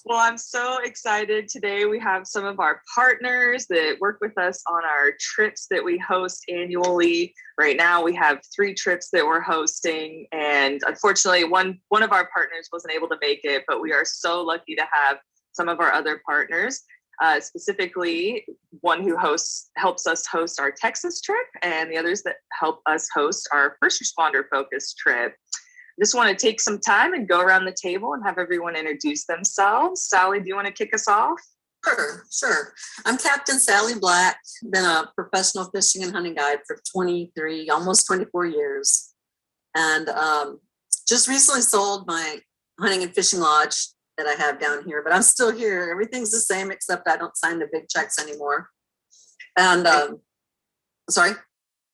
Well, I'm so excited. Today we have some of our partners that work with us on our trips that we host annually. Right now we have 3 trips that we're hosting, and unfortunately one of our partners wasn't able to make it, but we are so lucky to have some of our other partners, specifically one who helps us host our Texas trip, and the others that help us host our first responder focused trip. Just want to take some time and go around the table and have everyone introduce themselves. Sally, do you want to kick us off? Sure. I'm Captain Sally Black. Been a professional fishing and hunting guide for 23, almost 24 years. And just recently sold my hunting and fishing lodge that I have down here, but I'm still here. Everything's the same, except I don't sign the big checks anymore. And sorry?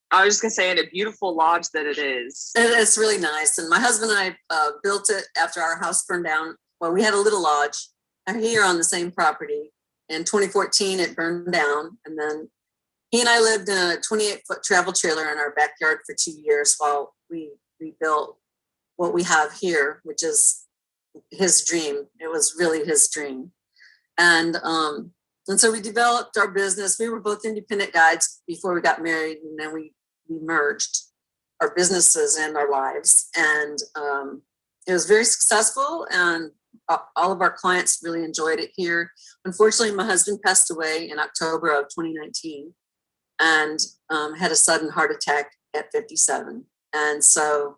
I was just going to say, in a beautiful lodge that it is. It's really nice. And my husband and I built it after our house burned down. Well, we had a little lodge here on the same property. In 2014, it burned down. And then he and I lived in a 28-foot travel trailer in our backyard for 2 years while we rebuilt what we have here, which is his dream. It was really his dream. And so we developed our business. We were both independent guides before we got married, and then we merged our businesses and our lives. And it was very successful, and all of our clients really enjoyed it here. Unfortunately, my husband passed away in October of 2019 and had a sudden heart attack at 57. And so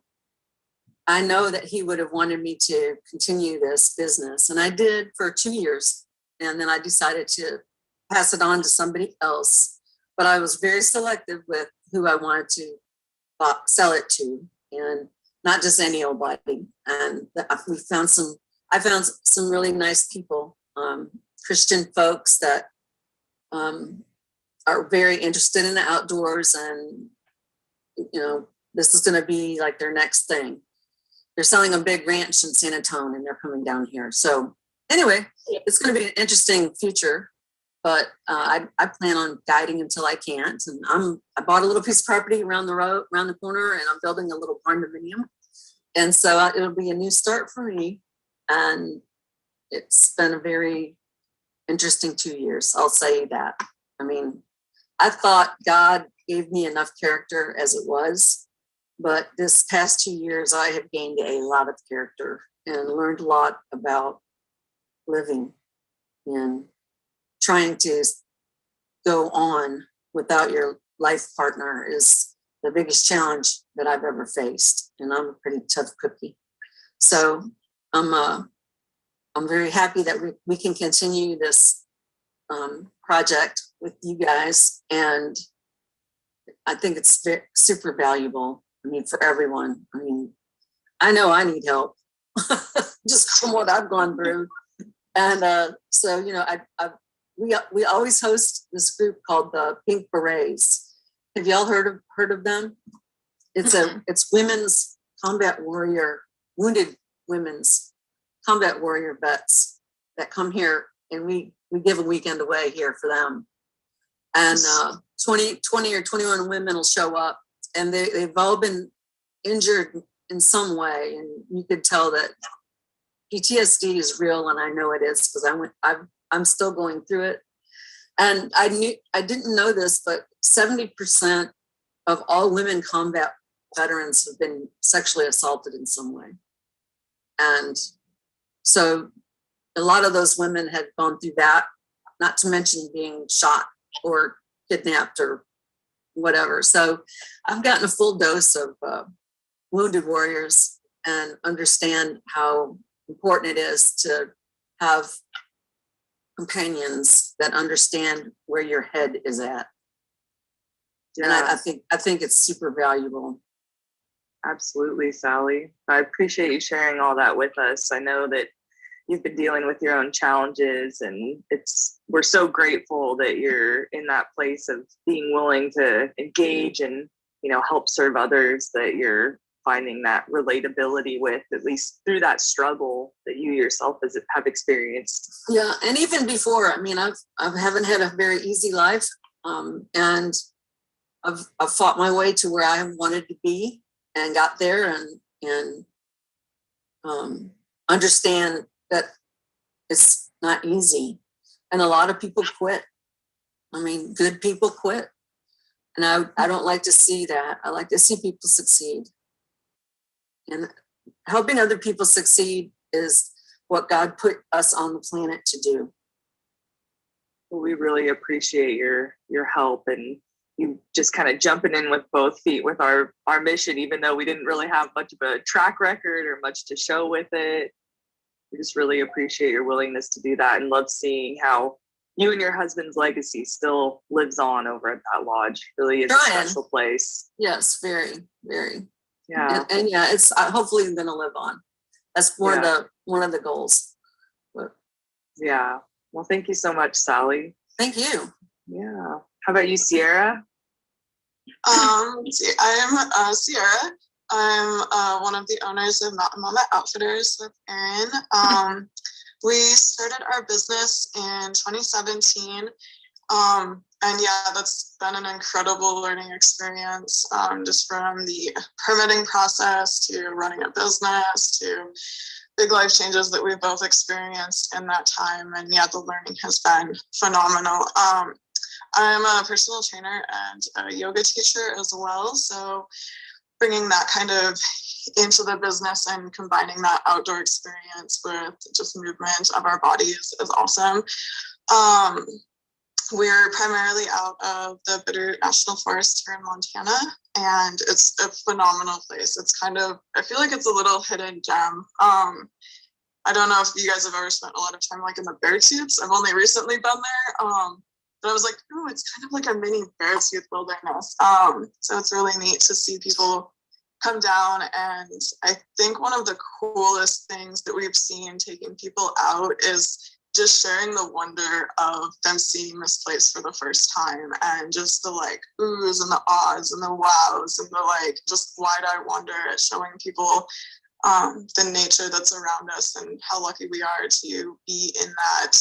I know that he would have wanted me to continue this business, and I did for 2 years. And then I decided to pass it on to somebody else. But I was very selective with who I wanted to sell it to, and not just any old body. And I found some really nice people, Christian folks that are very interested in the outdoors, and this is going to be like their next thing. They're selling a big ranch in San Antonio, and they're coming down here. So anyway, it's going to be an interesting future. But I plan on guiding until I can't. And I bought a little piece of property around the corner, and I'm building a little barn dominium. And so it'll be a new start for me. And it's been a very interesting 2 years. I'll say that. I mean, I thought God gave me enough character as it was, but this past 2 years, I have gained a lot of character and learned a lot about living and trying to go on without your life partner is the biggest challenge that I've ever faced. And I'm a pretty tough cookie. So I'm very happy that we can continue this project with you guys. And I think it's super valuable. I mean, for everyone. I mean, I know I need help just from what I've gone through. And so, we always host this group called the Pink Berets. Have y'all heard of them? It's women's combat warrior, wounded women's combat warrior vets that come here, and we give a weekend away here for them. And 20 or 21 women will show up, and they've all been injured in some way, and you could tell that PTSD is real, and I know it is because I'm still going through it. And I didn't know this, but 70% of all women combat veterans have been sexually assaulted in some way. And so a lot of those women had gone through that, not to mention being shot or kidnapped or whatever. So I've gotten a full dose of wounded warriors and understand how important it is to have companions that understand where your head is at. Yeah. And I think it's super valuable. Absolutely, Sally. I appreciate you sharing all that with us. I know that you've been dealing with your own challenges, and we're so grateful that you're in that place of being willing to engage and help serve others, that you're finding that relatability with, at least through that struggle that you yourself have experienced. Yeah, and even before, I mean, I haven't had a very easy life, and I've fought my way to where I wanted to be and got there, and understand that It's not easy. And a lot of people quit. I mean, good people quit. And I don't like to see that. I like to see people succeed. And helping other people succeed is what God put us on the planet to do. Well, we really appreciate your help and you just kind of jumping in with both feet with our mission, even though we didn't really have much of a track record or much to show with it. We just really appreciate your willingness to do that and love seeing how you and your husband's legacy still lives on over at that lodge. Really is a special place. Yes, very, very. Yeah. And yeah, it's hopefully going to live on. That's one of the goals. But, yeah. Well, thank you so much, Sally. Thank you. Yeah. How about you, Sierra? I am Sierra. I'm one of the owners of Mountain Mama Outfitters with Erin. We started our business in 2017. And yeah, that's been an incredible learning experience, just from the permitting process to running a business to big life changes that we've both experienced in that time. And yeah, the learning has been phenomenal. I'm a personal trainer and a yoga teacher as well. So bringing that kind of into the business and combining that outdoor experience with just movement of our bodies is awesome. We're primarily out of the Bitter National Forest here in Montana, and it's a phenomenal place. It's kind of, I feel like it's a little hidden gem. I don't know if you guys have ever spent a lot of time like in the Beartooths. I've only recently been there, but I was like, oh, it's kind of like a mini Beartooth wilderness. So it's really neat to see people come down, and I think one of the coolest things that we've seen taking people out is just sharing the wonder of them seeing this place for the first time, and just the like oohs and the ahs and the wows and the like just wide-eyed wonder at showing people the nature that's around us and how lucky we are to be in that.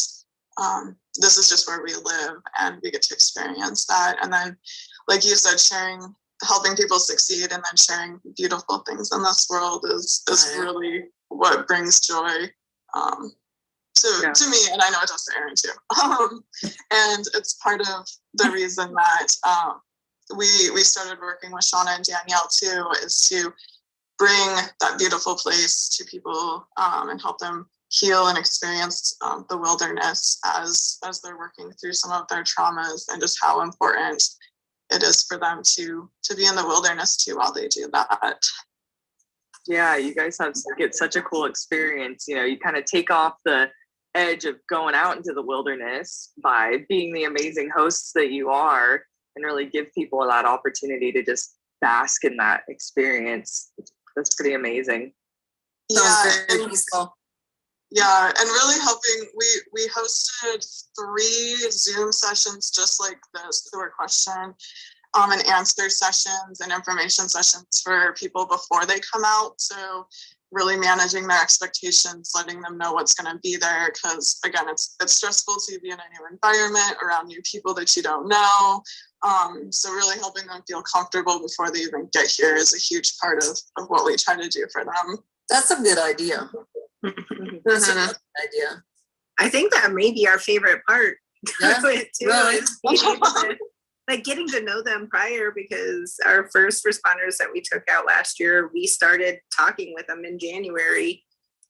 This is just where we live and we get to experience that. And then, like you said, helping people succeed and then sharing beautiful things in this world is really what brings joy to me, and I know it does to Erin too. And it's part of the reason that we started working with Shauna and Danielle too, is to bring that beautiful place to people and help them heal and experience the wilderness as they're working through some of their traumas, and just how important it is for them to be in the wilderness too while they do that. Yeah, you guys get such a cool experience. You know, you kind of take off the edge of going out into the wilderness by being the amazing hosts that you are, and really give people that opportunity to just bask in that experience. That's pretty amazing. Yeah, very peaceful. Yeah, and really helping. We hosted 3 Zoom sessions just like this. There were question and answer sessions and information sessions for people before they come out. So really managing their expectations, letting them know what's going to be there, because again, it's stressful to be in a new environment around new people that you don't know. So really helping them feel comfortable before they even get here is a huge part of what we try to do for them. That's a good idea. That's a good idea. I think that may be our favorite part. Yeah, really. Like getting to know them prior, because our first responders that we took out last year, we started talking with them in January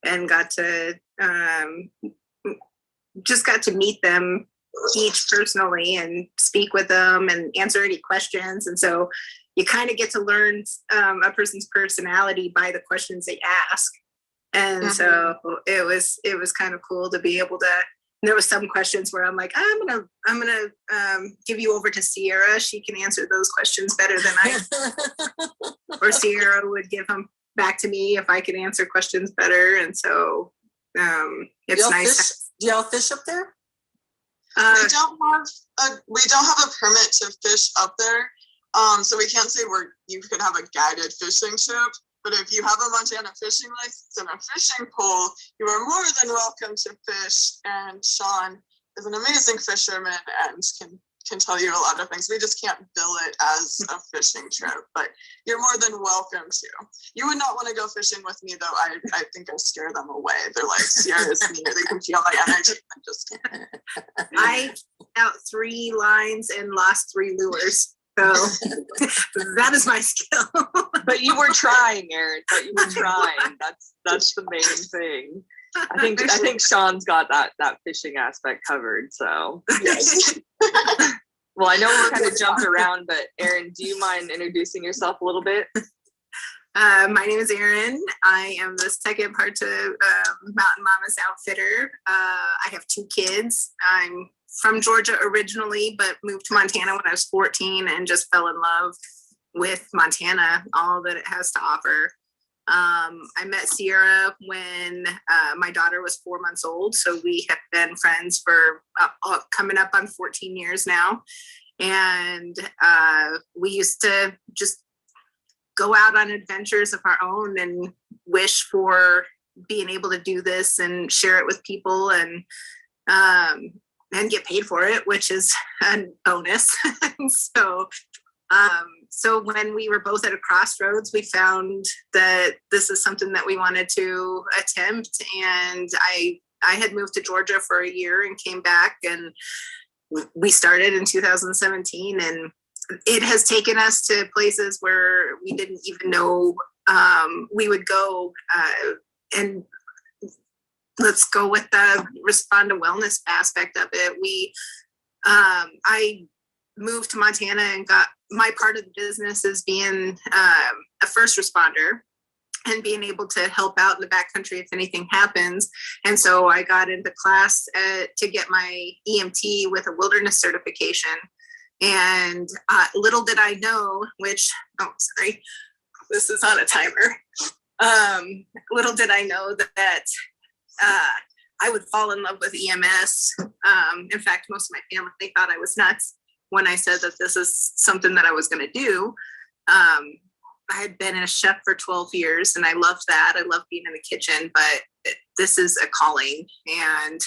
and got to meet them each personally and speak with them and answer any questions. And so you kind of get to learn a person's personality by the questions they ask. And so it was kind of cool to be able to. There was some questions where I'm like, I'm gonna give you over to Sierra. She can answer those questions better than I. Or Sierra would give them back to me if I could answer questions better. And so it's nice. Do y'all fish up there? We don't have a permit to fish up there, so we can't say you could have a guided fishing trip. But if you have a Montana fishing license and a fishing pole, you are more than welcome to fish. And Sean is an amazing fisherman and can tell you a lot of things. We just can't bill it as a fishing trip, but you're more than welcome to. You would not want to go fishing with me, though. I think I scare them away. They're like, Sierra's near. They can feel my energy. I'm just kidding. I out 3 lines and lost 3 lures. So that is my skill. But you were trying, Erin. But you were trying. That's the main thing. I think Sean's got that fishing aspect covered. So Yes. well, I know we kind of jumped around, but Erin, do you mind introducing yourself a little bit? My name is Erin. I am the second part to Mountain Mama's Outfitter. I have 2 kids. I'm from Georgia originally, but moved to Montana when I was 14 and just fell in love with Montana, all that it has to offer. I met Sierra when my daughter was 4 months old. So we have been friends for coming up on 14 years now. And we used to just go out on adventures of our own and wish for being able to do this and share it with people and get paid for it, which is a bonus. So when we were both at a crossroads, we found that this is something that we wanted to attempt. And I had moved to Georgia for a year and came back, and we started in 2017. And it has taken us to places where we didn't even know we would go. And let's go with the respond to wellness aspect of it. I moved to Montana and got my part of the business is being a first responder and being able to help out in the backcountry if anything happens. And so I got into class to get my EMT with a wilderness certification. And little did I know, this is on a timer. Little did I know that I would fall in love with EMS. In fact, most of my family, they thought I was nuts when I said that this is something that I was going to do. I had been a chef for 12 years and I loved that. I love being in the kitchen, but this is a calling. And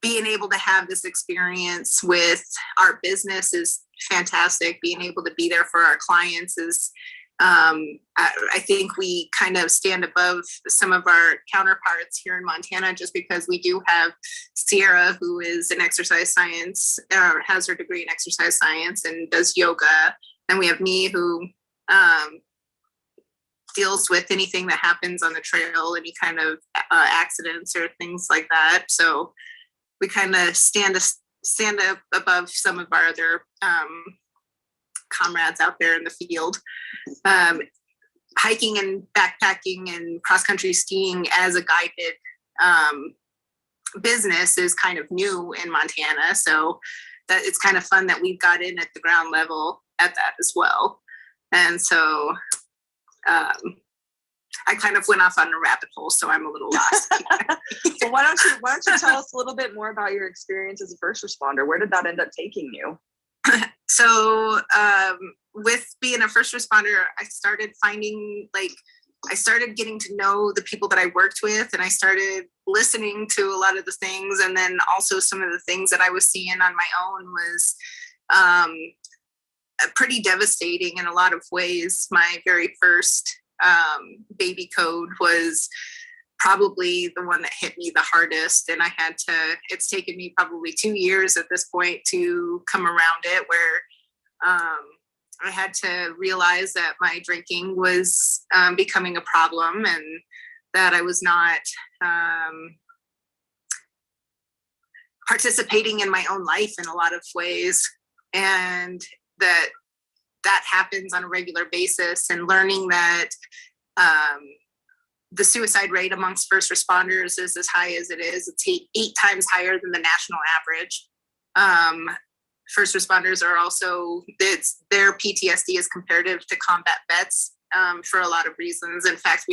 being able to have this experience with our business is fantastic. Being able to be there for our clients is, I think we kind of stand above some of our counterparts here in Montana just because we do have Sierra, who is an exercise science, has her degree in exercise science and does yoga. And we have me who deals with anything that happens on the trail, any kind of accidents or things like that. So we kind of stand up above some of our other comrades out there in the field. Hiking and backpacking and cross-country skiing as a guided business is kind of new in Montana. So that it's kind of fun that we've got in at the ground level at that as well. And so I kind of went off on a rabbit hole, so I'm a little lost. So why don't you tell us a little bit more about your experience as a first responder? Where did that end up taking you? So with being a first responder, I started getting to know the people that I worked with, and I started listening to a lot of the things. And then also some of the things that I was seeing on my own was pretty devastating in a lot of ways. My very first baby code was probably the one that hit me the hardest. And it's taken me probably 2 years at this point to come around it, where I had to realize that my drinking was becoming a problem and that I was not participating in my own life in a lot of ways. And that happens on a regular basis, and learning that the suicide rate amongst first responders is as high as it is. It's eight times higher than the national average. First responders are also, their PTSD is comparative to combat vets for a lot of reasons. In fact,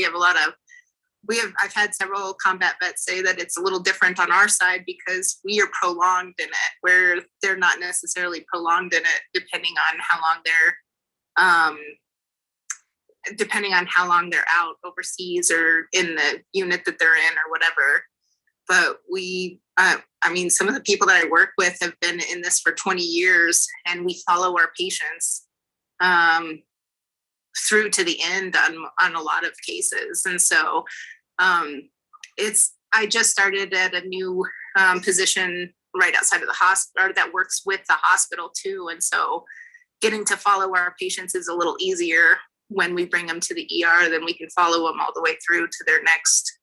I've had several combat vets say that it's a little different on our side because we are prolonged in it, where they're not necessarily prolonged in it, depending on how long they're out overseas or in the unit that they're in or whatever. but we, I mean, some of the people that I work with have been in this for 20 years, and we follow our patients through to the end on a lot of cases. And so I just started at a new position right outside of the hospital, or that works with the hospital too. And so getting to follow our patients is a little easier when we bring them to the ER. Then we can follow them all the way through to their next,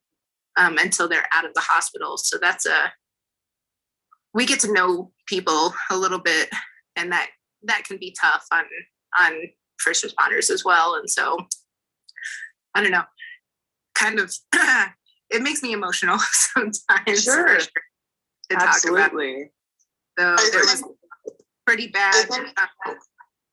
until they're out of the hospital. So we get to know people a little bit, and that can be tough on first responders as well. And so, I don't know, kind of, it makes me emotional sometimes. Sure. To Absolutely. Talk about. So there was pretty bad.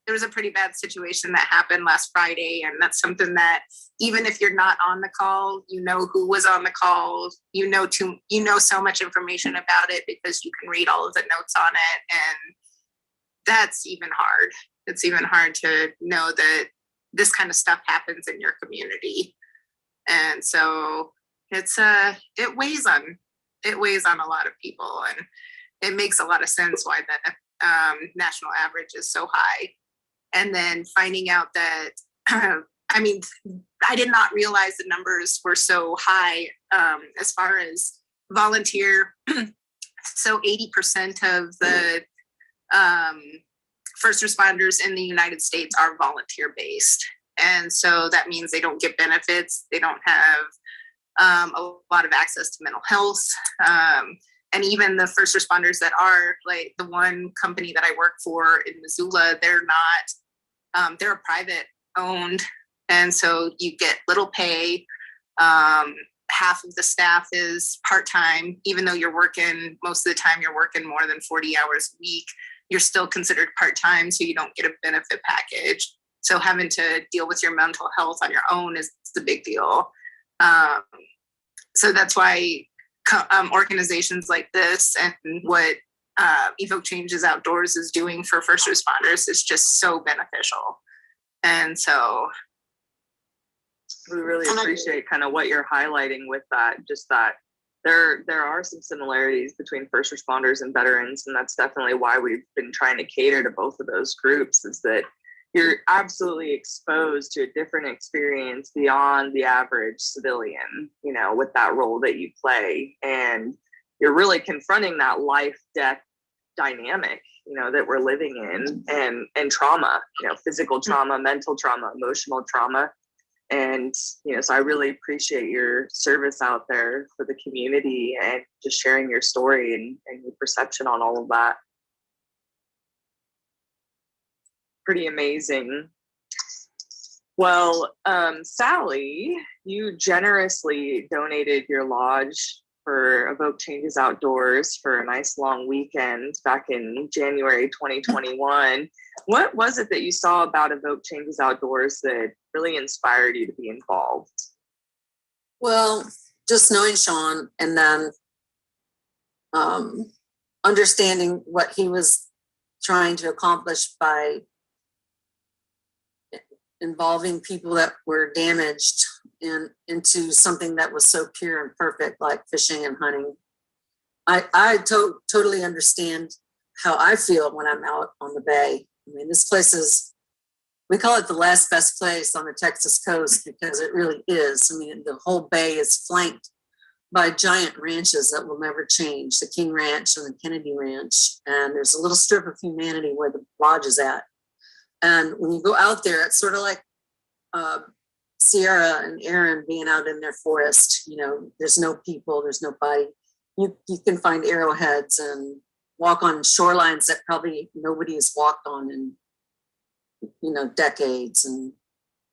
There was a pretty bad situation that happened last Friday, and that's something that even if you're not on the call, you know who was on the call. You know so much information about it because you can read all of the notes on it, and that's even hard. It's even hard to know that this kind of stuff happens in your community, and so it weighs on a lot of people, and it makes a lot of sense why the national average is so high. And then finding out that, I mean, I did not realize the numbers were so high as far as volunteer. So 80% of the first responders in the United States are volunteer based. And so that means they don't get benefits. They don't have a lot of access to mental health. And even the first responders that are, like the one company that I work for in Missoula, they're a private owned. And so you get little pay. Half of the staff is part-time, even though most of the time you're working more than 40 hours a week, you're still considered part-time. So you don't get a benefit package. So having to deal with your mental health on your own is the big deal. So that's why organizations like this and what Evoke Changes Outdoors is doing for first responders is just so beneficial. And so we really appreciate kind of what you're highlighting with that, just that there are some similarities between first responders and veterans, and that's definitely why we've been trying to cater to both of those groups, is that you're absolutely exposed to a different experience beyond the average civilian, with that role that you play. And you're really confronting that life-death dynamic, that we're living in, and trauma, physical trauma, mental trauma, emotional trauma. And, so I really appreciate your service out there for the community and just sharing your story and your perception on all of that. Pretty amazing. Well, Sally, you generously donated your lodge for Evoke Changes Outdoors for a nice long weekend back in January 2021. What was it that you saw about Evoke Changes Outdoors that really inspired you to be involved? Well, just knowing Sean, and then understanding what he was trying to accomplish by involving people that were damaged into something that was so pure and perfect, like fishing and hunting. I totally understand how I feel when I'm out on the bay. I mean, this place we call it the last best place on the Texas coast, because it really is. I mean, the whole bay is flanked by giant ranches that will never change, the King Ranch and the Kennedy Ranch. And there's a little strip of humanity where the lodge is at. And when you go out there, it's sort of like Sierra and Aaron being out in their forest. There's no people, there's nobody. You can find arrowheads and walk on shorelines that probably nobody has walked on in, decades, and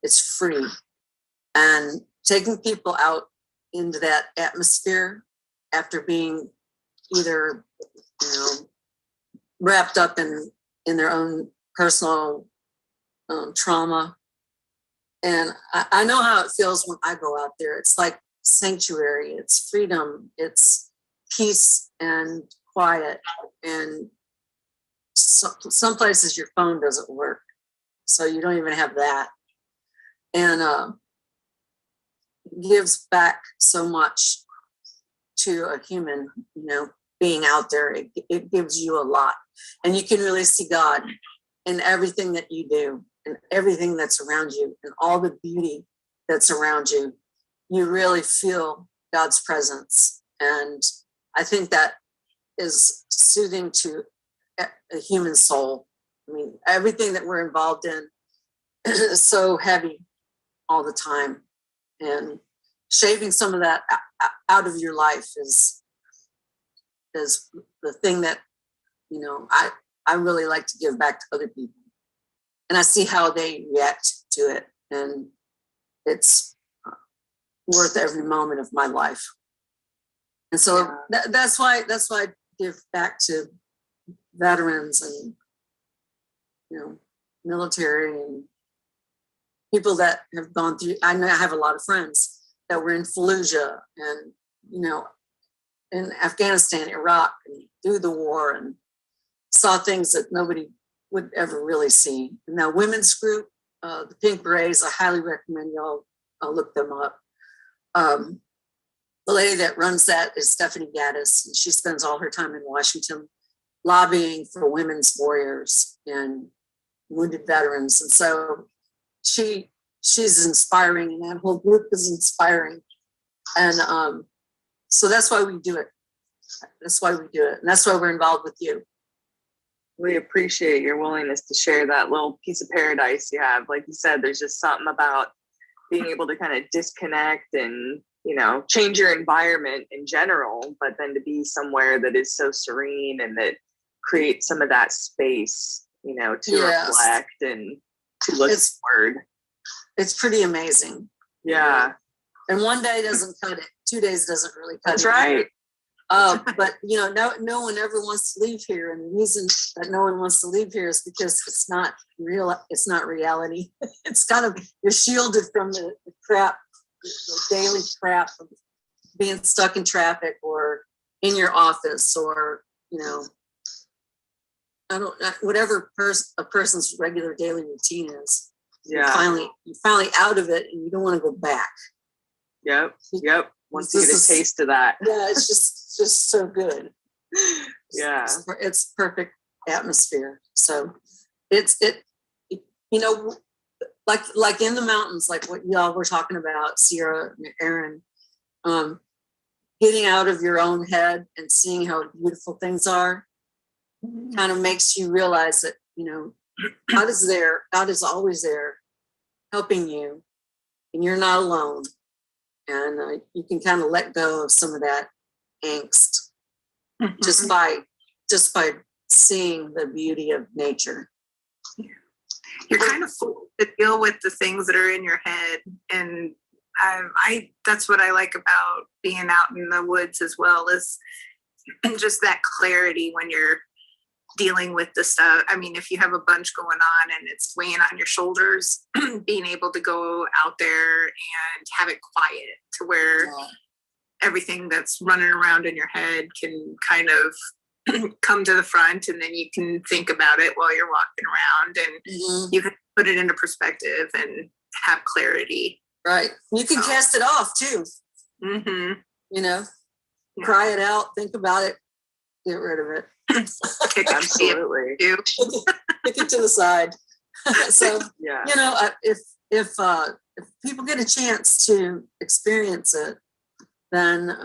it's free. And taking people out into that atmosphere after being either, wrapped up in their own personal trauma. And I know how it feels when I go out there. It's like sanctuary, it's freedom, it's peace and quiet. And some places your phone doesn't work, so you don't even have that. And it gives back so much to a human, being out there, it gives you a lot. And you can really see God in everything that you do and everything that's around you and all the beauty that's around you. You really feel God's presence. And I think that is soothing to a human soul. I mean, everything that we're involved in is so heavy all the time. And shaving some of that out of your life is the thing that, I really like to give back to other people. And I see how they react to it. And it's worth every moment of my life. And so that's why I give back to veterans and, military and people that have gone through. I know I have a lot of friends that were in Fallujah and, in Afghanistan, Iraq, and through the war, and saw things that nobody would ever really see. And now women's group, the Pink Berets, I highly recommend y'all look them up. The lady that runs that is Stephanie Gaddis, and she spends all her time in Washington lobbying for women's warriors and wounded veterans. And so she's inspiring, and that whole group is inspiring. And so that's why we do it. That's why we do it. And that's why we're involved with you. We appreciate your willingness to share that little piece of paradise you have. Like you said, there's just something about being able to kind of disconnect and, change your environment in general, but then to be somewhere that is so serene and that creates some of that space, to reflect and to look forward. It's pretty amazing. Yeah. And one day doesn't cut it. 2 days doesn't really cut That's it. Right. But no one ever wants to leave here, and the reason that no one wants to leave here is because it's not real. It's not reality. It's kind of, you're shielded from the crap, the daily crap of being stuck in traffic or in your office, or whatever a person's regular daily routine is. Yeah. You're finally out of it, and you don't want to go back. Yep. Once you get a taste of that. Yeah, it's just so good. Yeah. It's perfect atmosphere. So it's like in the mountains, like what y'all were talking about, Sierra and Aaron, getting out of your own head and seeing how beautiful things are kind of makes you realize that, God is there. God is always there helping you, and you're not alone. And you can kind of let go of some of that angst just by seeing the beauty of nature. You're kind of full to deal with the things that are in your head, and I that's what I like about being out in the woods as well, is just that clarity when you're dealing with the stuff. I mean, if you have a bunch going on and it's weighing on your shoulders, being able to go out there and have it quiet to where everything that's running around in your head can kind of come to the front, and then you can think about it while you're walking around, and you can put it into perspective and have clarity. Right. You can cast it off too. Cry it out, think about it, get rid of it. Absolutely. Kick it to the side. So if people get a chance to experience it, then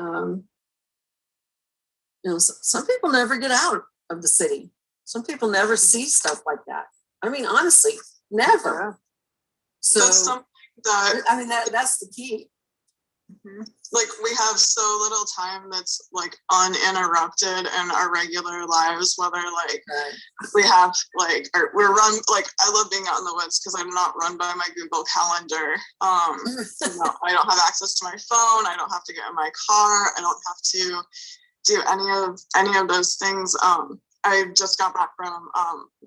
some people never get out of the city. Some people never see stuff like that. I mean, honestly, never. So that's something that that's the key. Like, we have so little time that's like uninterrupted in our regular lives, whether we have we're run, I love being out in the woods because I'm not run by my Google Calendar. I don't have access to my phone. I don't have to get in my car. I don't have to do any of those things. I just got back from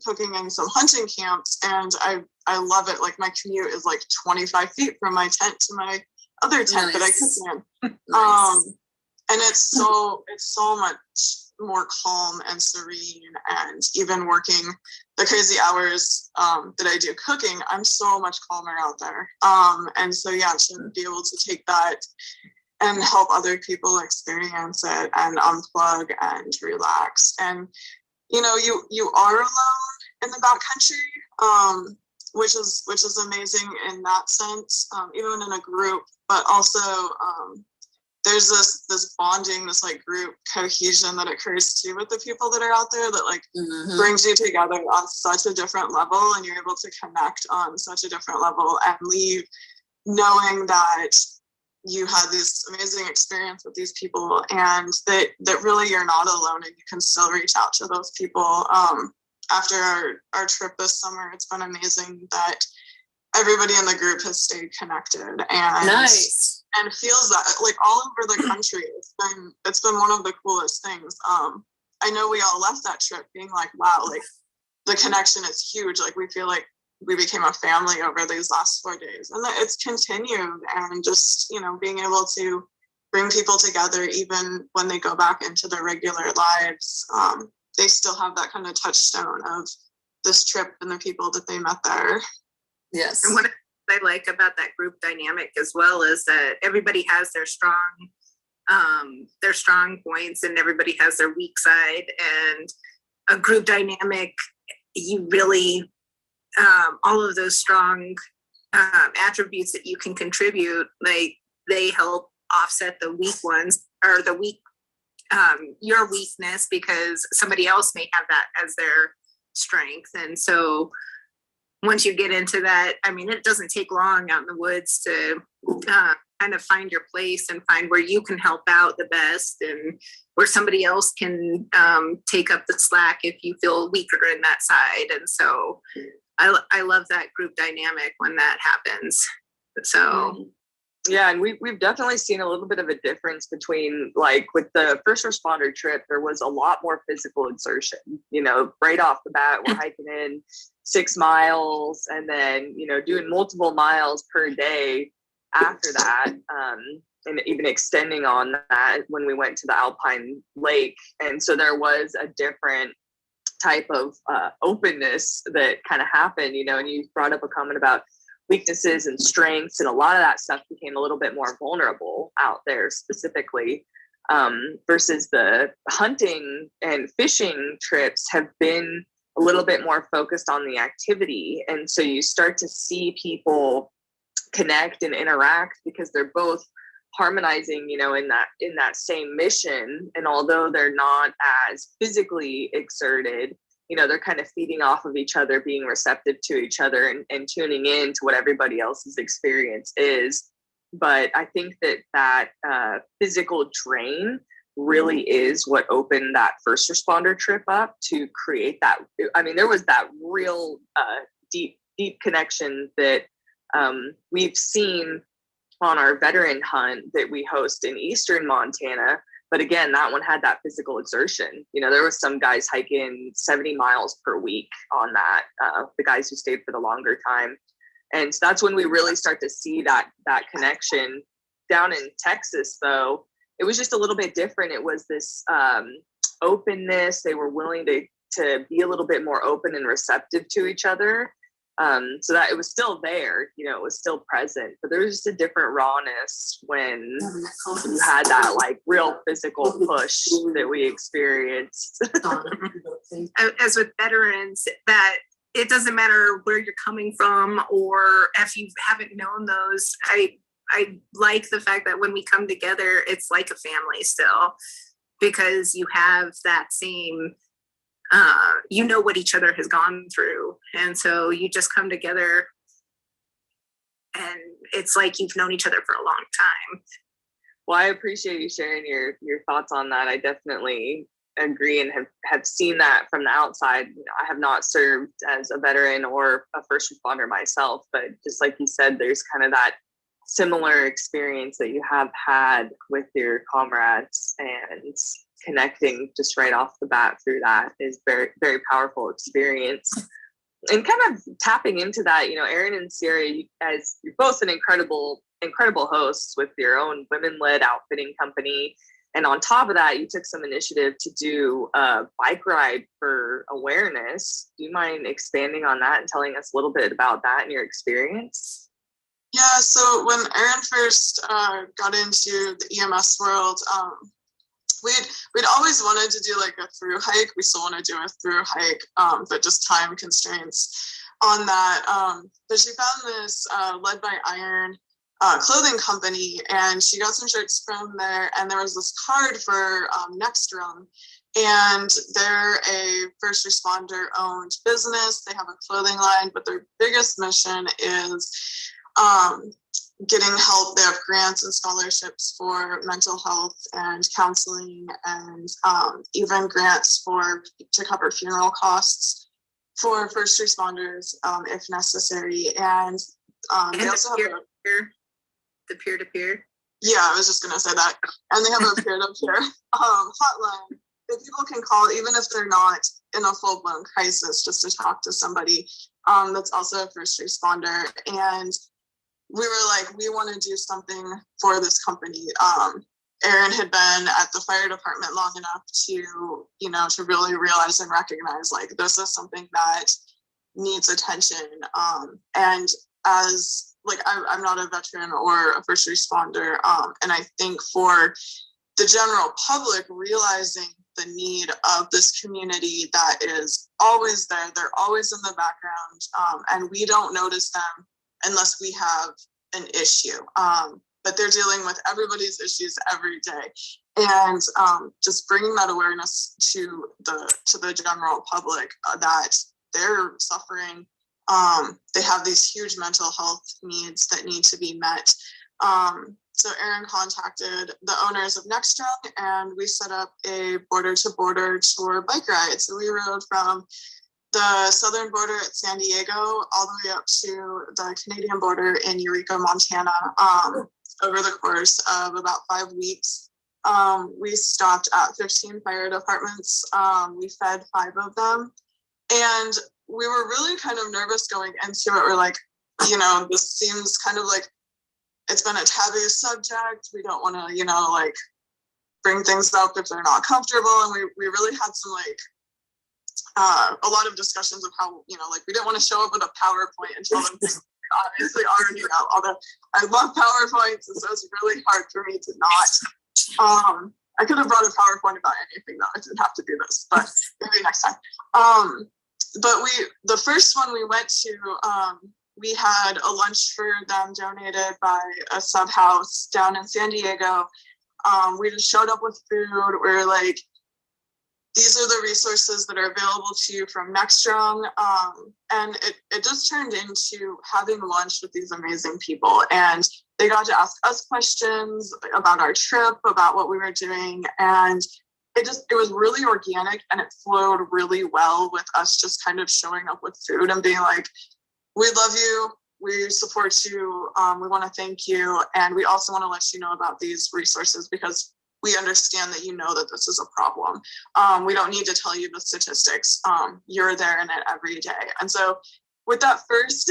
cooking in some hunting camps, and I love it. Like, my commute is 25 feet from my tent to my other tent that I cook in. And it's so much more calm and serene. And even working the crazy hours that I do cooking, I'm so much calmer out there. And so to be able to take that and help other people experience it and unplug and relax. And you are alone in the backcountry, which is amazing in that sense, even in a group, but also there's this bonding, this like group cohesion that occurs too with the people that are out there that like brings you together on such a different level, and you're able to connect on such a different level and leave knowing that you had this amazing experience with these people, and that really you're not alone, and you can still reach out to those people. After our trip this summer, it's been amazing that everybody in the group has stayed connected and Nice. and feels that like all over the country. It's been one of the coolest things. I know we all left that trip being like, wow, like the connection is huge. Like we feel like we became a family over these last 4 days, and that it's continued, and just being able to bring people together even when they go back into their regular lives. They still have that kind of touchstone of this trip and the people that they met there. Yes. And what I like about that group dynamic as well is that everybody has their strong points, and everybody has their weak side. And a group dynamic, you really all of those strong attributes that you can contribute, like they help offset the weak ones, or the weak your weakness, because somebody else may have that as their strength. And so once you get into that, I mean, it doesn't take long out in the woods to kind of find your place and find where you can help out the best, and where somebody else can take up the slack if you feel weaker in that side. And so I love that group dynamic when that happens. So yeah, and we've definitely seen a little bit of a difference between, like, with the first responder trip, there was a lot more physical exertion. Right off the bat, we're hiking in 6 miles, and then doing multiple miles per day after that, and even extending on that when we went to the Alpine Lake. And so there was a different type of openness that kind of happened, and you brought up a comment about weaknesses and strengths, and a lot of that stuff became a little bit more vulnerable out there specifically, versus the hunting and fishing trips have been a little bit more focused on the activity. And so you start to see people connect and interact because they're both harmonizing, in that same mission. And although they're not as physically exerted, they're kind of feeding off of each other, being receptive to each other, and tuning in to what everybody else's experience is. But I think that physical drain really is what opened that first responder trip up to create that. I mean, there was that real deep connection that we've seen on our veteran hunt that we host in eastern Montana. But again, that one had that physical exertion. There was some guys hiking 70 miles per week on that, the guys who stayed for the longer time. And so that's when we really start to see that connection. Down in Texas, though, it was just a little bit different. It was this openness. They were willing to be a little bit more open and receptive to each other. So that it was still there, it was still present, but there was just a different rawness when you had that like real physical push that we experienced. as with veterans, that it doesn't matter where you're coming from, or if you haven't known those, I like the fact that when we come together, it's like a family still, because you have that same what each other has gone through. And so you just come together, and it's like you've known each other for a long time. Well, I appreciate you sharing your thoughts on that. I definitely agree, and have seen that from the outside. I have not served as a veteran or a first responder myself, but just like you said, there's kind of that similar experience that you have had with your comrades, and connecting just right off the bat through that is very, very powerful experience. And kind of tapping into that, Erin and Sierra, as you're both an incredible hosts with your own women-led outfitting company. And on top of that, you took some initiative to do a bike ride for awareness. Do you mind expanding on that and telling us a little bit about that and your experience? Yeah, so when Erin first got into the EMS world, we'd always wanted to do like a through hike. We still want to do a through hike, but just time constraints on that. But she found this Led by Iron clothing company, and she got some shirts from there. And there was this card for Nextrum, and they're a first responder owned business. They have a clothing line, but their biggest mission is getting help. They have grants and scholarships for mental health and counseling, and even grants to cover funeral costs for first responders if necessary. And they also have the peer-to-peer. Yeah, I was just gonna say that. And they have a peer-to-peer hotline that people can call even if they're not in a full-blown crisis, just to talk to somebody that's also a first responder. And we were like, we want to do something for this company. Erin had been at the fire department long enough to, to really realize and recognize like this is something that needs attention. And as like, I'm not a veteran or a first responder. And I think for the general public, realizing the need of this community that is always there, they're always in the background, and we don't notice them unless we have an issue. But they're dealing with everybody's issues every day. And just bringing that awareness to the general public that they're suffering. They have these huge mental health needs that need to be met. So Erin contacted the owners of Nextrum, and we set up a border-to-border tour bike ride. So we rode from the southern border at San Diego all the way up to the Canadian border in Eureka, Montana, over the course of about 5 weeks. We stopped at 15 fire departments. We fed 5 of them. And we were really kind of nervous going into it. We're like, this seems kind of like it's been a taboo subject. We don't want to, like bring things up if they're not comfortable. And we really had some a lot of discussions of how, like we didn't want to show up with a PowerPoint and tell them things obviously already know. Although I love PowerPoints, and so it's really hard for me to not. I could have brought a PowerPoint about anything though. I didn't have to do this, but maybe next time. But the first one we went to, we had a lunch for them donated by a sub house down in San Diego. We just showed up with food. We were like, these are the resources that are available to you from Nextrum. And it just turned into having lunch with these amazing people. And they got to ask us questions about our trip, about what we were doing. And it was really organic, and it flowed really well with us just kind of showing up with food and being like, we love you, we support you, we want to thank you. And we also want to let you know about these resources because we understand that that this is a problem. We don't need to tell you the statistics. You're there in it every day. And so with that first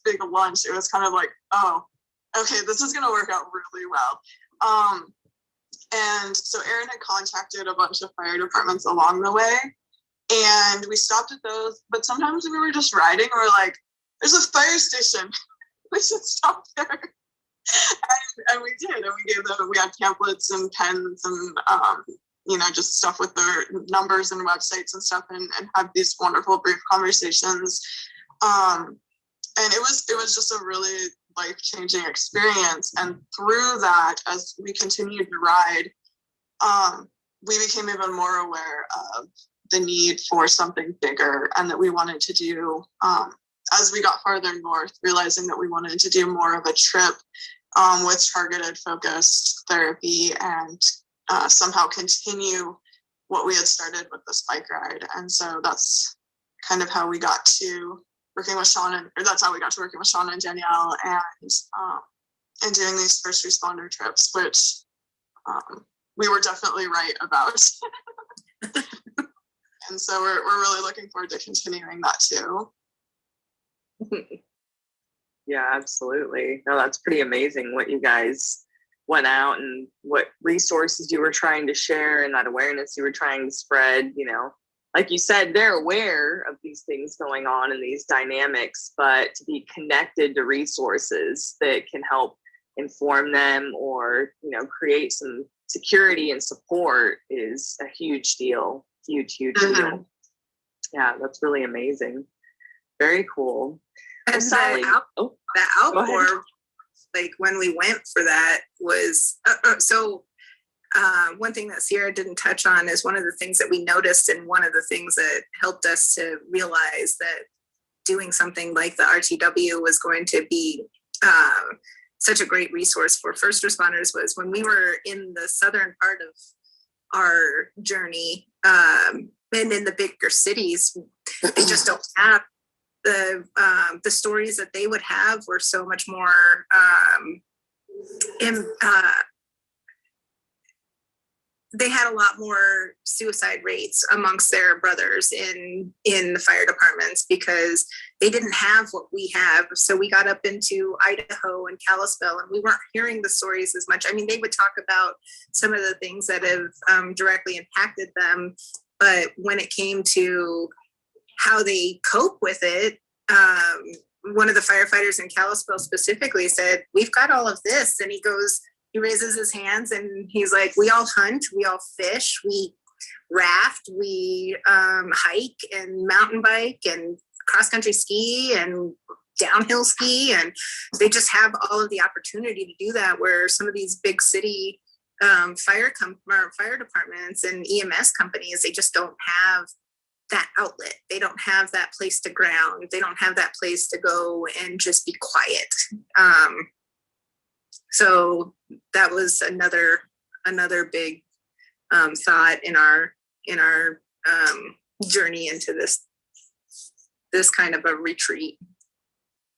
big lunch, it was kind of like, oh, okay, this is going to work out really well. And so Erin had contacted a bunch of fire departments along the way, and we stopped at those. But sometimes we were just riding, and we're like, there's a fire station. We should stop there. And we did, and we had pamphlets and pens and just stuff with their numbers and websites and stuff, and had these wonderful brief conversations. And it was just a really life-changing experience. And through that, as we continued to ride, we became even more aware of the need for something bigger, and that we wanted to do, as we got farther north, realizing that we wanted to do more of a trip with targeted focused therapy, and somehow continue what we had started with this bike ride. And so that's kind of how we got to working with Shauna, or that's how we got to working with Shauna and Danielle, and doing these first responder trips, which we were definitely right about. And so we're really looking forward to continuing that too. Yeah, absolutely. No, that's pretty amazing what you guys went out and what resources you were trying to share and that awareness you were trying to spread. like you said, they're aware of these things going on and these dynamics, but to be connected to resources that can help inform them or, you know, create some security and support is a huge deal. Huge deal. Yeah, that's really amazing. Very cool. And Sally, the outdoor, like when we went for that was, one thing that Sierra didn't touch on is one of the things that we noticed, and one of the things that helped us to realize that doing something like the RTW was going to be such a great resource for first responders was when we were in the southern part of our journey, and in the bigger cities, they just don't have the stories that they would have were so much more they had a lot more suicide rates amongst their brothers in the fire departments because they didn't have what we have. So we got up into Idaho and Kalispell, and we weren't hearing the stories as much. I mean, they would talk about some of the things that have directly impacted them, but when it came to how they cope with it, one of the firefighters in Kalispell specifically said, "We've got all of this," and he raises his hands and he's like, "We all hunt, we all fish, we raft, we hike and mountain bike and cross country ski and downhill ski." And they just have all of the opportunity to do that, where some of these big city fire departments and EMS companies, they just don't have that outlet. They don't have that place to ground. They don't have that place to go and just be quiet. So that was another big thought in our journey into this kind of a retreat.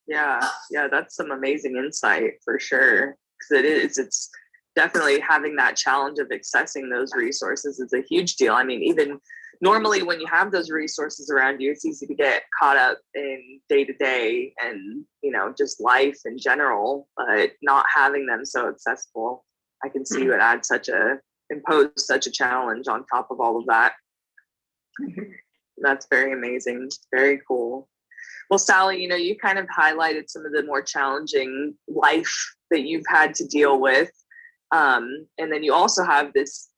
Yeah, that's some amazing insight for sure. Because it's definitely having that challenge of accessing those resources is a huge deal. I mean, even normally when you have those resources around you, it's easy to get caught up in day to day and, you know, just life in general, but not having them so accessible, I can see would impose such a challenge on top of all of that. That's very amazing. Very cool. Well, Sally, you know, you kind of highlighted some of the more challenging life that you've had to deal with. And then you also have this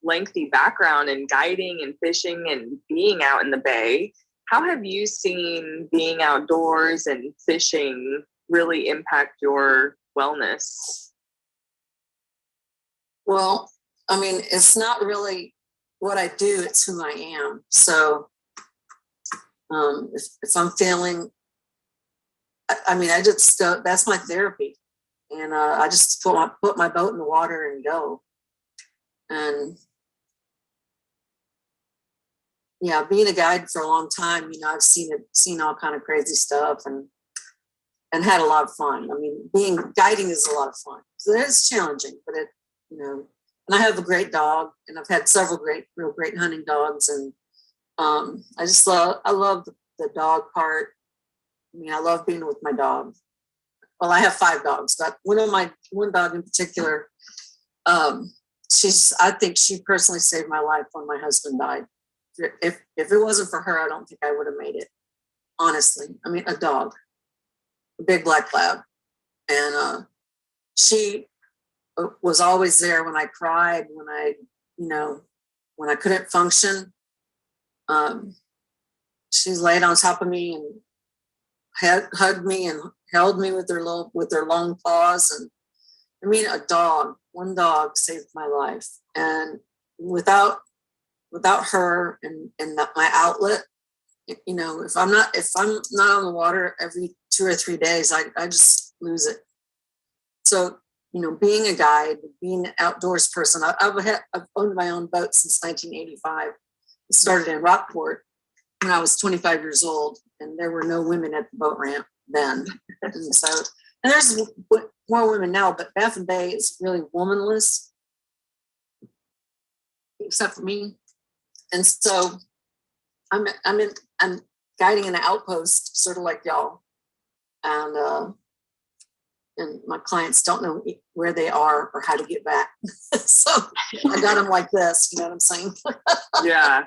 lengthy background in guiding and fishing and being out in the bay. How have you seen being outdoors and fishing really impact your wellness? Well, I mean, it's not really what I do, it's who I am. So if I'm feeling, I mean, I just, that's my therapy. And I just put my boat in the water and go. And yeah, being a guide for a long time, you know, I've seen all kind of crazy stuff and had a lot of fun. I mean, guiding is a lot of fun. So it is challenging, but it, you know, and I have a great dog, and I've had several real great hunting dogs. And I love the dog part. I mean, I love being with my dog. Well, I have 5 dogs, but one dog in particular, I think she personally saved my life when my husband died. If it wasn't for her, I don't think I would have made it. Honestly, I mean, a dog, a big black lab, and she was always there when I cried, when I couldn't function. She laid on top of me and hugged me and held me with their long paws. And I mean, one dog saved my life. And without her and my outlet, you know, if I'm not on the water every 2 or 3 days, I just lose it. So, you know, being a guide, being an outdoors person, I've owned my own boat since 1985. I started in Rockport when I was 25 years old, and there were no women at the boat ramp then. And there's more women now, but Baffin Bay is really womanless, except for me. And so I'm guiding an outpost, sort of like y'all, and my clients don't know where they are or how to get back. So I got them like this, you know what I'm saying? Yeah.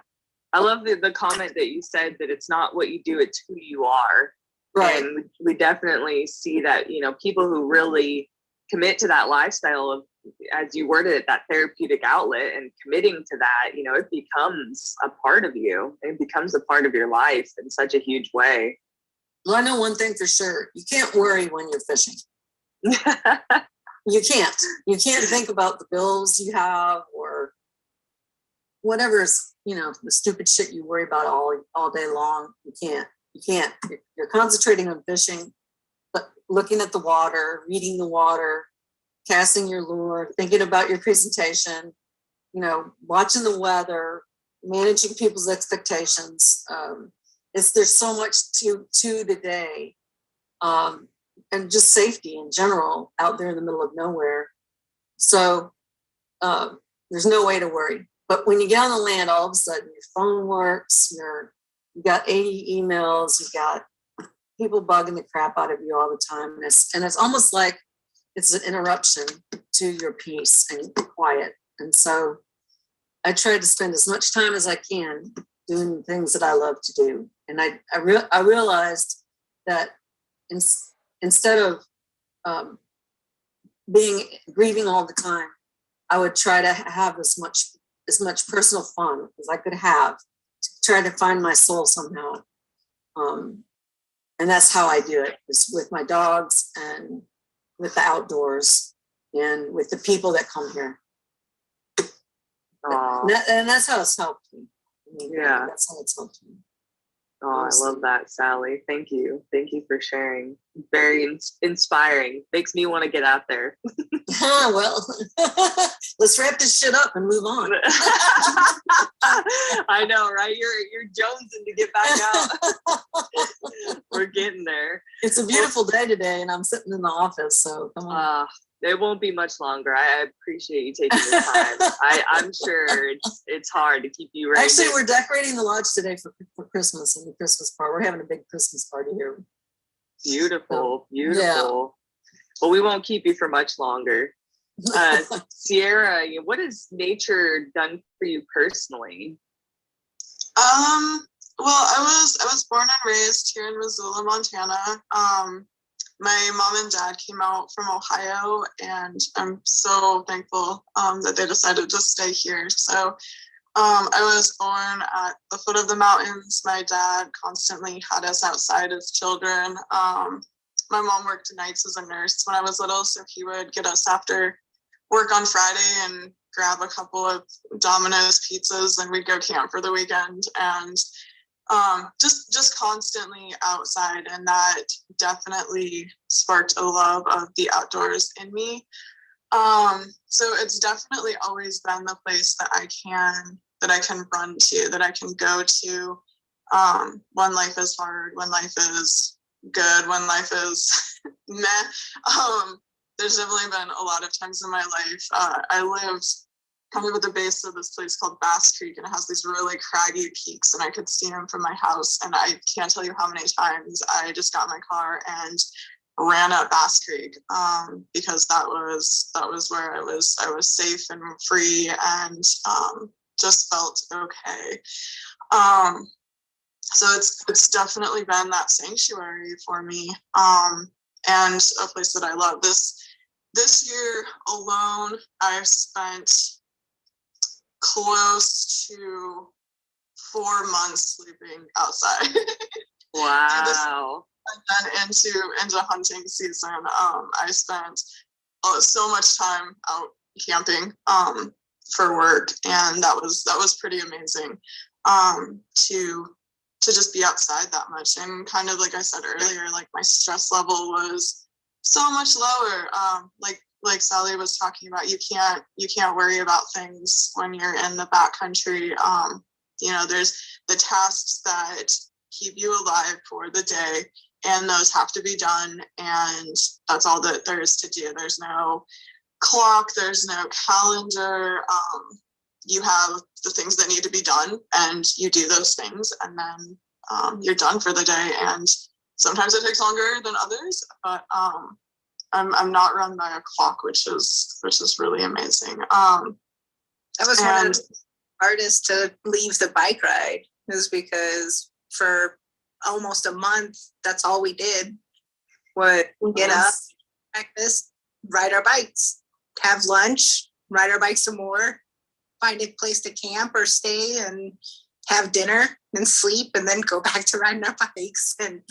I love the comment that you said that it's not what you do, it's who you are. Right. And we definitely see that, you know, people who really commit to that lifestyle of, as you worded it, that therapeutic outlet and committing to that, you know, it becomes a part of you. It becomes a part of your life in such a huge way. Well, I know one thing for sure. You can't worry when you're fishing. You can't. You can't think about the bills you have or whatever's, you know, the stupid shit you worry about all day long. You can't. You're concentrating on fishing, but looking at the water, reading the water, casting your lure, thinking about your presentation, you know, watching the weather, managing people's expectations. There's so much to the day, and just safety in general out there in the middle of nowhere. So there's no way to worry. But when you get on the land, all of a sudden your phone works, you got 80 emails, you got people bugging the crap out of you all the time. And it's almost like it's an interruption to your peace and quiet. And so I try to spend as much time as I can doing things that I love to do. And I realized that instead of grieving all the time, I would try to have as much personal fun as I could have, to try to find my soul somehow. And that's how I do it, is with my dogs and with the outdoors and with the people that come here. And that's how it's helped me. Yeah. That's how it's helped me. Oh, I love that, Sally. Thank you. Thank you for sharing. Very inspiring. Makes me want to get out there. Well, let's wrap this shit up and move on. I know, right? You're jonesing to get back out. We're getting there. It's a beautiful day today, and I'm sitting in the office, so come on. It won't be much longer. I appreciate you taking the time. I'm sure it's hard to keep you ready. Actually, we're decorating the lodge today for Christmas and the Christmas party. We're having a big Christmas party here. Beautiful. Yeah. Well, we won't keep you for much longer. Sierra, what has nature done for you personally? Well, I was born and raised here in Missoula, Montana. My mom and dad came out from Ohio, and I'm so thankful that they decided to stay here. So I was born at the foot of the mountains. My dad constantly had us outside as children. My mom worked nights as a nurse when I was little, so he would get us after work on Friday and grab a couple of Domino's pizzas, and we'd go camp for the weekend. And just constantly outside, and that definitely sparked a love of the outdoors in me. So it's definitely always been the place that I can run to, that I can go to when life is hard, when life is good, when life is meh. There's definitely been a lot of times in my life. I lived kind of at the base of this place called Bass Creek, and it has these really craggy peaks, and I could see them from my house. And I can't tell you how many times I just got in my car and ran up Bass Creek, because that was where I was safe and free, and just felt okay. So it's definitely been that sanctuary for me, and a place that I love. This year alone, I've spent close to 4 months sleeping outside. Wow. And then into hunting season, I spent so much time out camping for work, and that was pretty amazing, to just be outside that much. And kind of like I said earlier, like my stress level was so much lower. Like Sally was talking about, you can't worry about things when you're in the backcountry. There's the tasks that keep you alive for the day, and those have to be done, and that's all that there is to do. There's no clock, there's no calendar. You have the things that need to be done, and you do those things, and then you're done for the day. And sometimes it takes longer than others, but I'm not run by a clock, which is really amazing. That was hardest to leave the bike ride is because for almost a month, that's all we did. Would get up, breakfast, ride our bikes, have lunch, ride our bikes some more, find a place to camp or stay and have dinner and sleep, and then go back to riding our bikes. And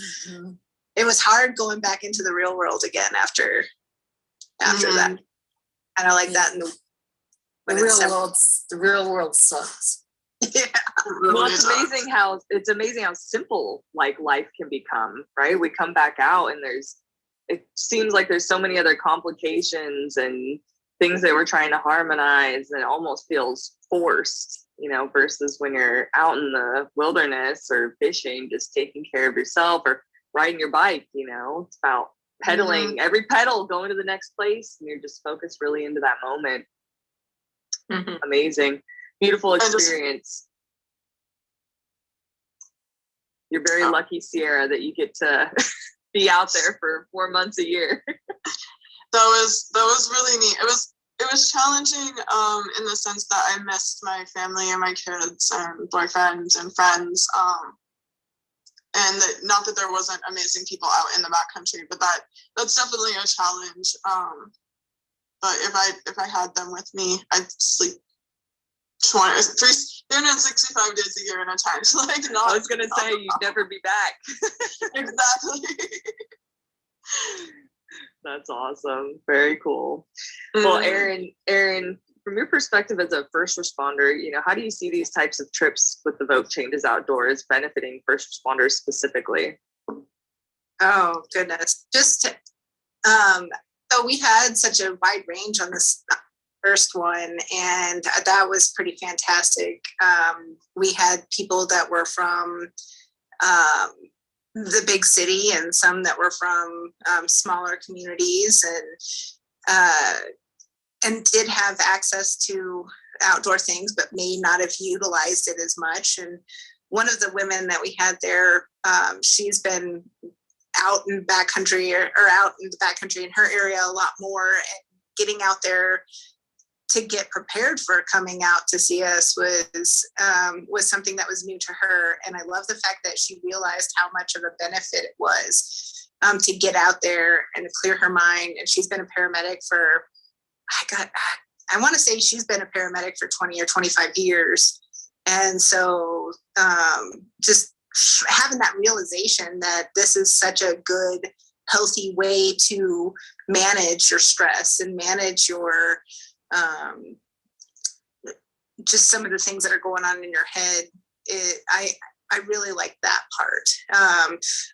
it was hard going back into the real world again after that. And I like that in the real world sucks. Yeah. Well, it's amazing how simple like life can become, right? We come back out and it seems like there's so many other complications and things that we're trying to harmonize, and it almost feels forced, versus when you're out in the wilderness or fishing, just taking care of yourself or riding your bike, it's about pedaling every pedal, going to the next place, and you're just focused really into that moment. Amazing. Beautiful experience. You're very lucky, Sierra, that you get to be out there for 4 months a year. That was really neat. It was challenging in the sense that I missed my family and my kids and boyfriends and friends. And not that there wasn't amazing people out in the backcountry, but that's definitely a challenge. But if I had them with me, I'd sleep 365 days a year in a tent. I was gonna say you'd never be back. Exactly. That's awesome. Very cool. Well, Erin, from your perspective as a first responder, how do you see these types of trips with Evoke Changes Outdoors benefiting first responders specifically? Oh goodness. So we had such a wide range on this first one, and that was pretty fantastic. We had people that were from the big city and some that were from smaller communities, and did have access to outdoor things, but may not have utilized it as much. And one of the women that we had there, she's been out in backcountry or out in the backcountry in her area a lot more, and getting out there to get prepared for coming out to see us was something that was new to her. And I love the fact that she realized how much of a benefit it was to get out there and clear her mind. And she's been a paramedic for, I want to say she's been a paramedic for 20 or 25 years. And so just having that realization that this is such a good, healthy way to manage your stress and manage your just some of the things that are going on in your head. I really like that part.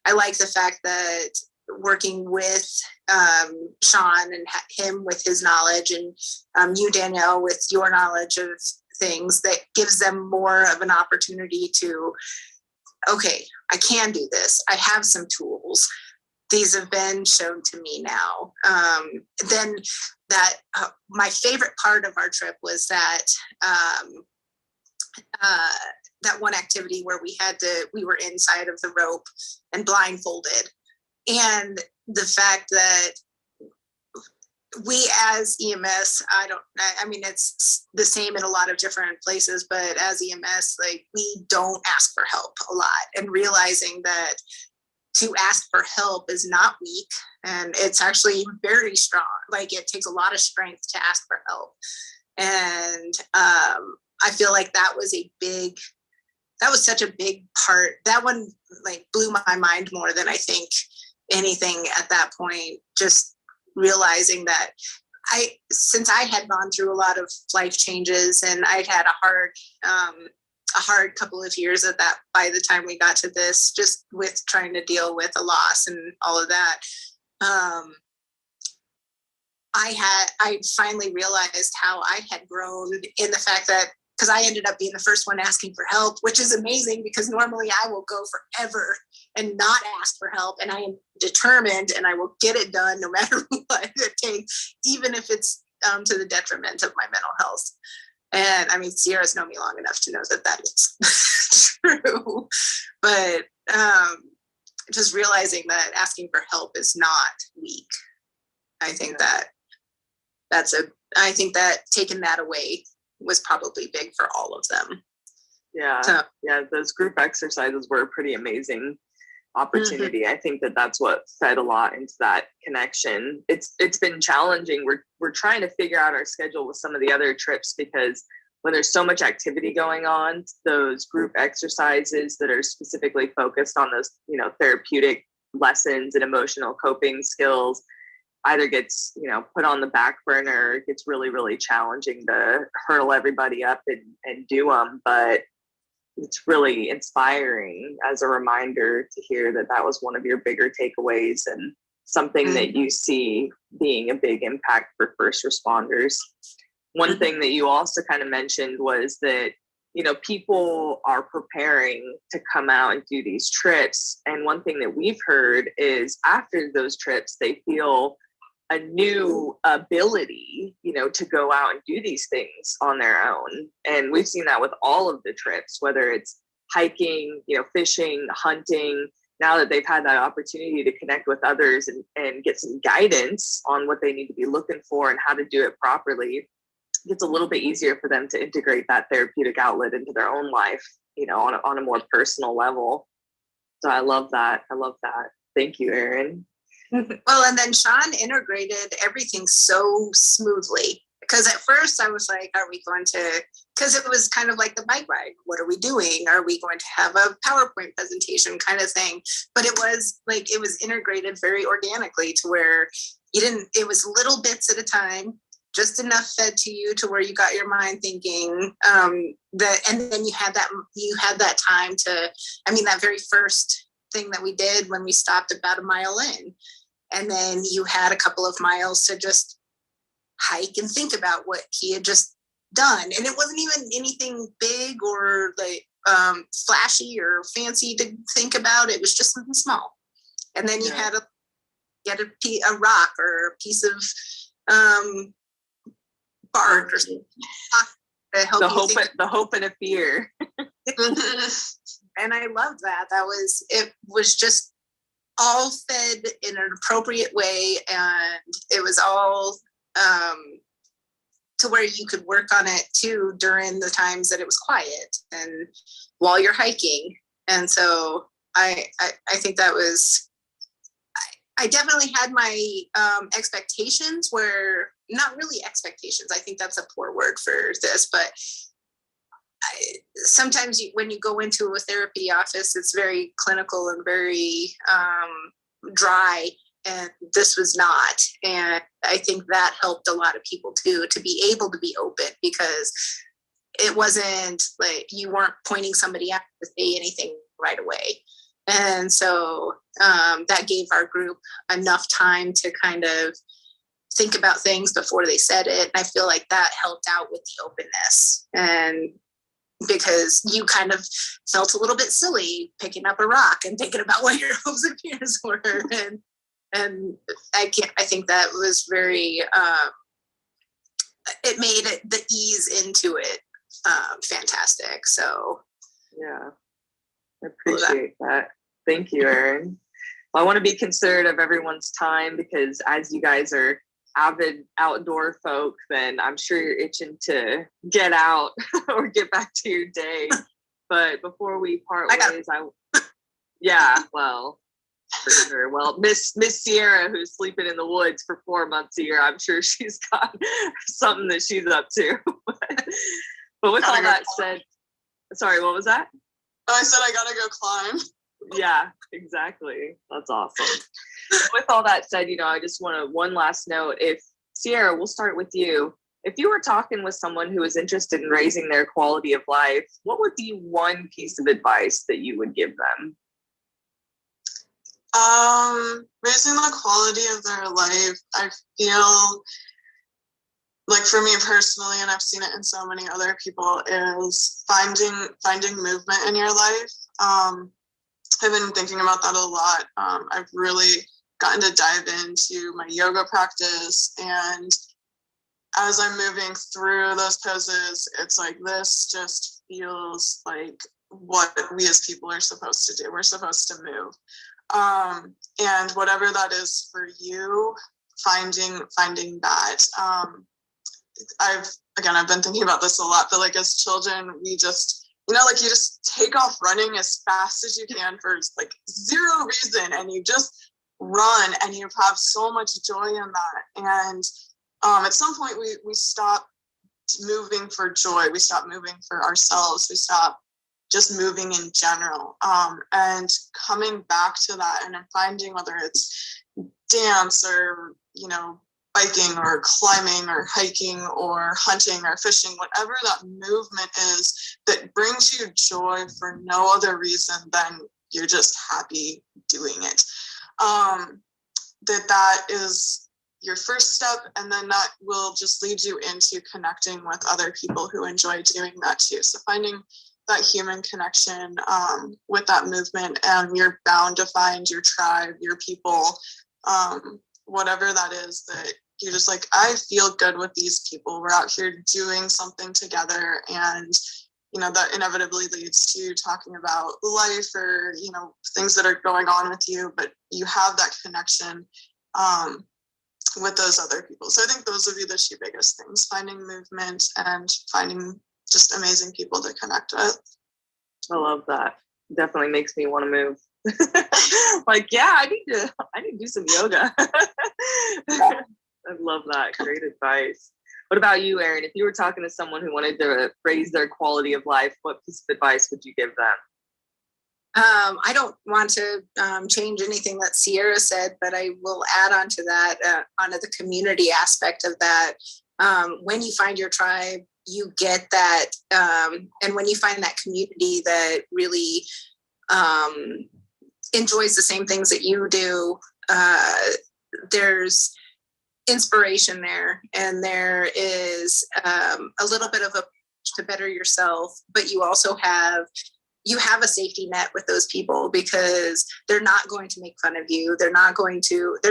I like the fact that working with Sean and him with his knowledge, and you, Danielle, with your knowledge of things, that gives them more of an opportunity to, okay, I can do this. I have some tools. These have been shown to me now. Then that my favorite part of our trip was that that one activity where we were inside of the rope and blindfolded, and the fact that we as EMS, I mean, it's the same in a lot of different places, but as EMS, we don't ask for help a lot, and realizing that to ask for help is not weak, and it's actually very strong. It takes a lot of strength to ask for help. And I feel like that was such a big part. That one blew my mind more than I think anything at that point, just realizing that since I had gone through a lot of life changes, and I'd had a hard couple of years of that by the time we got to this, just with trying to deal with a loss and all of that. I finally realized how I had grown in the fact that, because I ended up being the first one asking for help, which is amazing, because normally I will go forever and not ask for help. And I am determined, and I will get it done no matter what it takes, even if it's to the detriment of my mental health. And I mean, Sierra's known me long enough to know that is true. But just realizing that asking for help is not weak. I think that taking that away was probably big for all of them. Yeah. So, Yeah. Those group exercises were a pretty amazing opportunity. I think that that's what fed a lot into that connection. It's been challenging. We're trying to figure out our schedule with some of the other trips, because when there's so much activity going on, those group exercises that are specifically focused on those, you know, therapeutic lessons and emotional coping skills either gets, you know, put on the back burner. It gets really, really challenging to hurdle everybody up and do them. But it's really inspiring as a reminder to hear that that was one of your bigger takeaways and something that you see being a big impact for first responders. One thing that you also kind of mentioned was that, you know, people are preparing to come out and do these trips. And one thing that we've heard is after those trips, they feel a new ability, you know, to go out and do these things on their own. And we've seen that with all of the trips, whether it's hiking, you know, fishing, hunting. Now that they've had that opportunity to connect with others and get some guidance on what they need to be looking for and how to do it properly, it's a little bit easier for them to integrate that therapeutic outlet into their own life, you know, on a more personal level. So I love that. I love that. Thank you, Erin. well, and then Sean integrated everything so smoothly, because at first I was like, are we going to, because it was kind of like the bike ride. What are we doing? Are we going to have a PowerPoint presentation kind of thing? But it was like, it was integrated very organically to where it was little bits at a time, just enough fed to you to where you got your mind thinking that, and then you had that time to, I mean, that very first thing that we did when we stopped about a mile in, and then you had a couple of miles to just hike and think about what he had just done. And it wasn't even anything big or like flashy or fancy to think about. It was just something small. And then you had a rock or a piece of bark or something to help the hope and a fear. And I loved that. It was just all fed in an appropriate way, and it was all to where you could work on it too during the times that it was quiet and while you're hiking. And so I think that was, I definitely had my expectations were not really expectations. I think that's a poor word for this, but sometimes when you go into a therapy office, it's very clinical and very dry, and this was not. And I think that helped a lot of people too, to be able to be open, because it wasn't like you weren't pointing somebody out to say anything right away. And so that gave our group enough time to kind of think about things before they said it. And I feel like that helped out with the openness. And because you kind of felt a little bit silly picking up a rock and thinking about what your hopes and fears were. And I think that was very, it made it the ease into it fantastic. So yeah, I appreciate that. Thank you, Erin. I want to be considerate of everyone's time, because as you guys are avid outdoor folk, then I'm sure you're itching to get out or get back to your day. But before we part ways, well, for sure. Well, Miss Sierra, who's sleeping in the woods for 4 months a year, I'm sure she's got something that she's up to. But with all that said, sorry, what was that? Oh, I said I gotta go climb. Yeah, exactly. That's awesome. With all that said, you know, I just want to, one last note. If Sierra, we'll start with you. If you were talking with someone who is interested in raising their quality of life, what would be one piece of advice that you would give them? Raising the quality of their life, I feel like for me personally, and I've seen it in so many other people, is finding movement in your life. I've been thinking about that a lot. I've really gotten to dive into my yoga practice, and as I'm moving through those poses, it's like, this just feels like what we as people are supposed to do. We're supposed to move. And whatever that is for you, finding that. I've been thinking about this a lot, but like as children, we just, you know, like you just take off running as fast as you can for like zero reason, and you just run, and you have so much joy in that. And at some point we stop moving for joy. We stop moving for ourselves. We stop just moving in general. And coming back to that and finding whether it's dance or, you know, biking or climbing or hiking or hunting or fishing, whatever that movement is that brings you joy for no other reason than you're just happy doing it. That is your first step, and then that will just lead you into connecting with other people who enjoy doing that too. So finding that human connection with that movement, and you're bound to find your tribe, your people, whatever that is, that you're just like, I feel good with these people. We're out here doing something together, and you know that inevitably leads to talking about life or, you know, things that are going on with you, but you have that connection with those other people. So I think those would be the two biggest things: finding movement and finding just amazing people to connect with. I love that. Definitely makes me want to move. Like, yeah, I need to do some yoga. I love that. Great advice. What about you, Erin? If you were talking to someone who wanted to raise their quality of life, what piece of advice would you give them? I don't want to change anything that Sierra said, but I will add on to that, onto the community aspect of that. When you find your tribe, you get that. And when you find that community that really enjoys the same things that you do, there's inspiration there, and there is a little bit of a push to better yourself, but you also have a safety net with those people, because they're not going to make fun of you. They're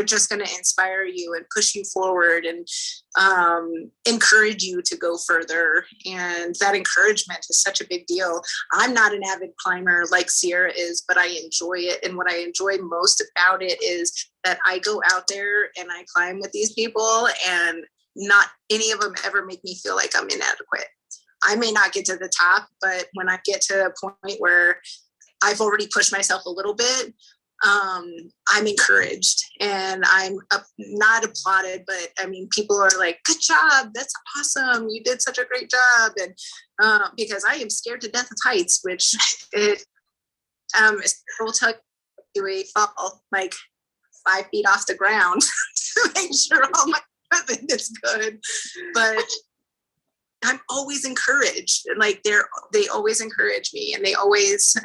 just going to inspire you and push you forward and encourage you to go further. And that encouragement is such a big deal. I'm not an avid climber like Sierra is, but I enjoy it. And what I enjoy most about it is that I go out there and I climb with these people, and not any of them ever make me feel like I'm inadequate. I may not get to the top, but when I get to a point where I've already pushed myself a little bit, I'm encouraged, and I'm not applauded, but I mean, people are like, good job, that's awesome, you did such a great job. And because I am scared to death of heights, which it will take to a fall like 5 feet off the ground to make sure all my equipment is good. But I'm always encouraged. Like they always encourage me, and they always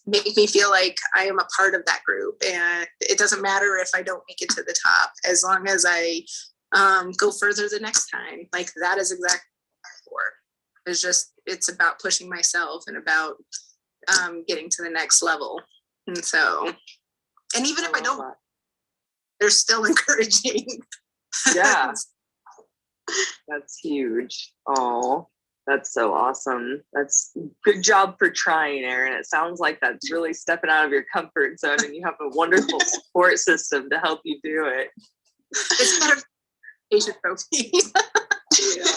make me feel like I am a part of that group. And it doesn't matter if I don't make it to the top, as long as I go further the next time. Like that is exactly what I'm for. It's about pushing myself and about getting to the next level. And so, and even if I don't, they're still encouraging. Yeah. That's huge. Oh, that's so awesome. That's good job for trying, Erin. It sounds like that's really stepping out of your comfort zone, and you have a wonderful support system to help you do it. It's better patient trophy. Yeah.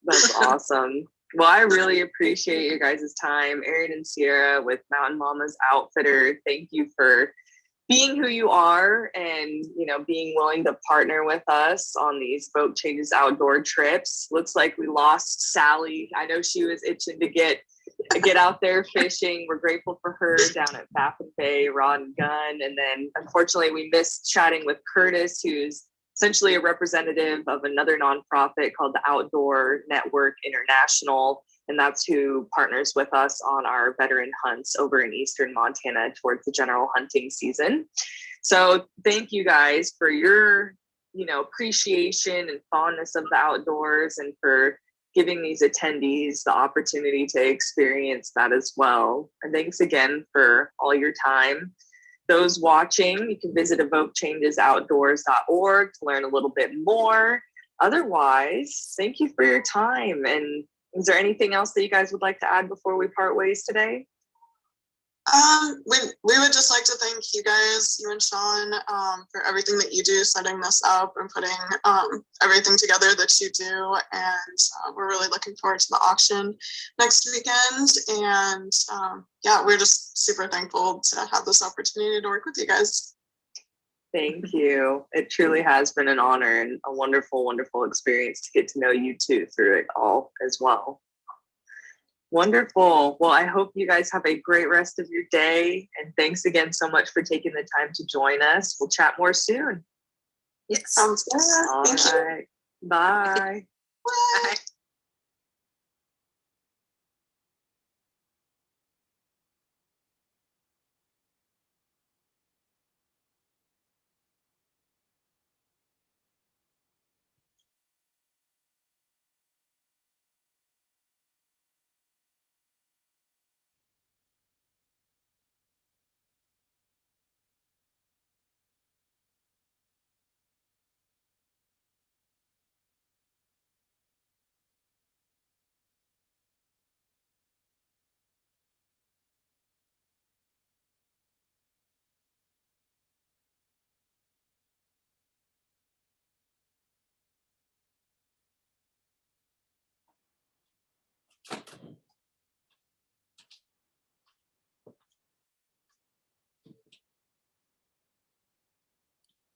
That's awesome. Well, I really appreciate your guys' time. Erin and Sierra with Mountain Mama's Outfitter, thank you for being who you are, and being willing to partner with us on these Boat Changes outdoor trips. Looks like we lost Sally. I know she was itching to get out there fishing. We're grateful for her down at Baffin Bay, Rod and Gun. And then unfortunately we missed chatting with Curtis, who's essentially a representative of another nonprofit called the Outdoor Network International. And that's who partners with us on our veteran hunts over in Eastern Montana towards the general hunting season. So thank you guys for your, appreciation and fondness of the outdoors, and for giving these attendees the opportunity to experience that as well. And thanks again for all your time. Those watching, you can visit evokechangesoutdoors.org to learn a little bit more. Otherwise, thank you for your time. And is there anything else that you guys would like to add before we part ways today? We would just like to thank you guys, you and Sean, for everything that you do, setting this up and putting everything together that you do. And we're really looking forward to the auction next weekend. And yeah, we're just super thankful to have this opportunity to work with you guys. Thank you. It truly has been an honor and a wonderful, wonderful experience to get to know you two through it all as well. Wonderful. Well, I hope you guys have a great rest of your day. And thanks again so much for taking the time to join us. We'll chat more soon. Yes. Sounds good. All Thank you. right. Bye. Bye.